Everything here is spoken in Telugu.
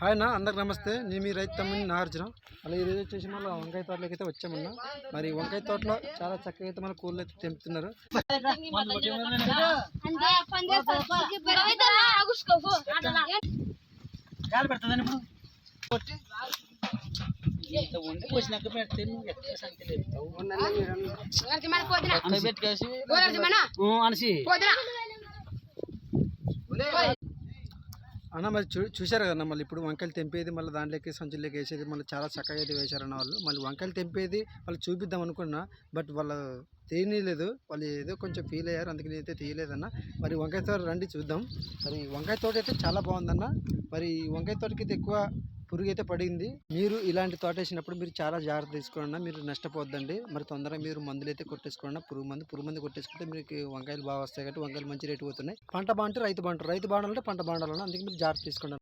హాయ్ అన్న, అందరికి నమస్తే. నేను మీ రైతు తమ్ముని నాగార్జున. అలా ఈరోజు వచ్చేసి మళ్ళీ వంకాయ తోటలోకి అయితే వచ్చామన్నా. మరి వంకాయ తోటలో చాలా చక్కగా అయితే మన కూరలు అయితే తెంపుతున్నారు. అన్న మరి చూశారు కదన్నా, మళ్ళీ ఇప్పుడు వంకాయలు తెంపేది మళ్ళీ దాంట్లోకి సంచుల్లోకి వేసేది మళ్ళీ చాలా చక్కగా అయితే వేశారన్న వాళ్ళు. మళ్ళీ వంకాయలు తెంపేది వాళ్ళు చూపిద్దాం అనుకున్నా, బట్ వాళ్ళు తీయలేదు. వాళ్ళు ఏదో కొంచెం ఫీల్ అయ్యారు, అందుకని అయితే తీయలేదన్న. మరి వంకాయ తోట రండి చూద్దాం. మరి వంకాయ తోట అయితే చాలా బాగుందన్న. మరి వంకాయ తోటకి అయితే ఎక్కువ పురుగు అయితే పడింది. మీరు ఇలాంటి తోట వేసినప్పుడు మీరు చాలా జాగ్రత్త తీసుకోండి, మీరు నష్టపోద్దండి. మరి తొందరగా మీరు మందులు అయితే కొట్టేసుకోండి, పురుగు మందు కొట్టేసుకుంటే మీకు వంకాయలు బాగా వస్తాయి కాబట్టి వంకాయలు మంచి రేటు పోతున్నాయి. పంట బాగుంటే రైతు బాగుంటారు, రైతు బాగుండాలంటే పంట బాగుండాలన్నా. అందుకే మీరు జాగ్రత్త తీసుకోండి.